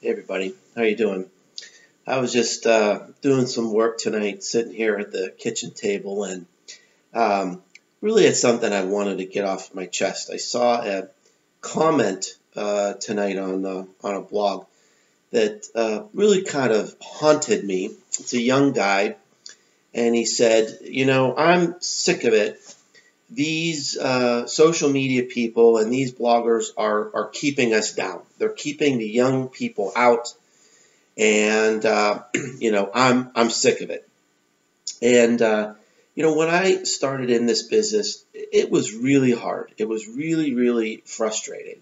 Hey everybody, how you doing? I was just doing some work tonight, sitting here at the kitchen table, and um, really it's something I wanted to get off my chest. I saw a comment tonight on a blog that really kind of haunted me. It's a young guy, and he said, I'm sick of it. These social media people and these bloggers are keeping us down. They're keeping the young people out, and I'm sick of it. And when I started in this business, it was really hard. It was really frustrating.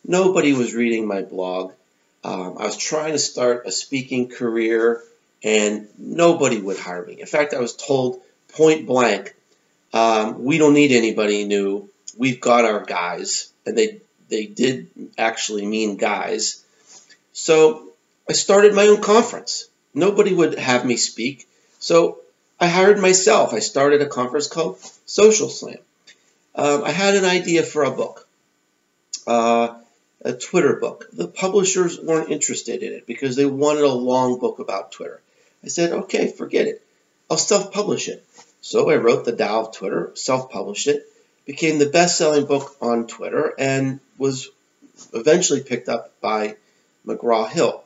Nobody was reading my blog. I was trying to start a speaking career, and nobody would hire me. In fact, I was told point blank, we don't need anybody new. We've got our guys, and they did actually mean guys. So I started my own conference. Nobody would have me speak, so I hired myself. I started a conference called Social Slam. I had an idea for a book, a Twitter book. The publishers weren't interested in it because they wanted a long book about Twitter. I said, okay, forget it. I'll self-publish it. So I wrote The Tao of Twitter, self-published it, became the best-selling book on Twitter, and was eventually picked up by McGraw-Hill.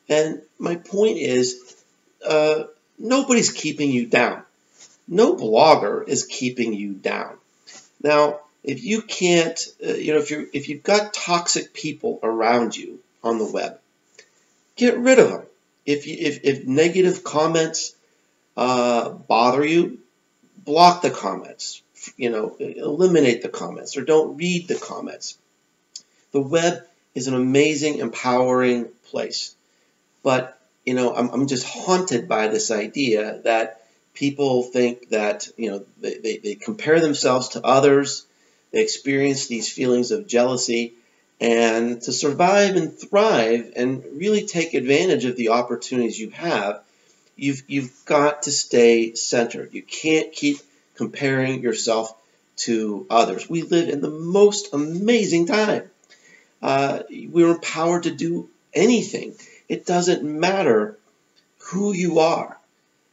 And my point is, nobody's keeping you down. No blogger is keeping you down. Now, if you can't, if you've got toxic people around you on the web, get rid of them. If negative comments bother you, block the comments. Eliminate the comments, or don't read the comments. The web is an amazing, empowering place. But, I'm just haunted by this idea that people think that, they compare themselves to others, they experience these feelings of jealousy, and to survive and thrive and really take advantage of the opportunities you have, you've got to stay centered. You can't keep comparing yourself to others. We live in the most amazing time. We're empowered to do anything. It doesn't matter who you are,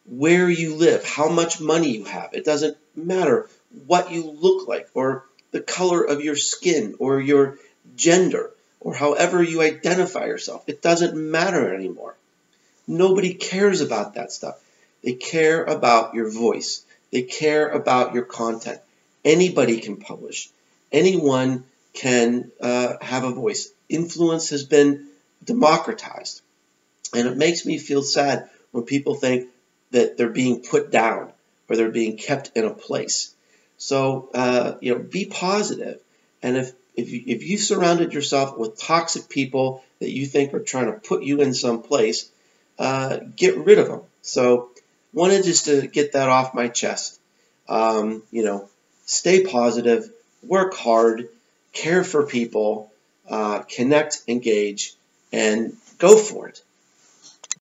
where you live, how much money you have. It doesn't matter what you look like, or the color of your skin, or your gender, or however you identify yourself. It doesn't matter anymore. Nobody cares about that stuff. They care about your voice. They care about your content. Anybody can publish. Anyone can have a voice. Influence has been democratized. And it makes me feel sad when people think that they're being put down or they're being kept in a place. So, be positive. And if you surrounded yourself with toxic people that you think are trying to put you in some place, get rid of them. So, wanted just to get that off my chest. Stay positive, work hard, care for people, connect, engage, and go for it.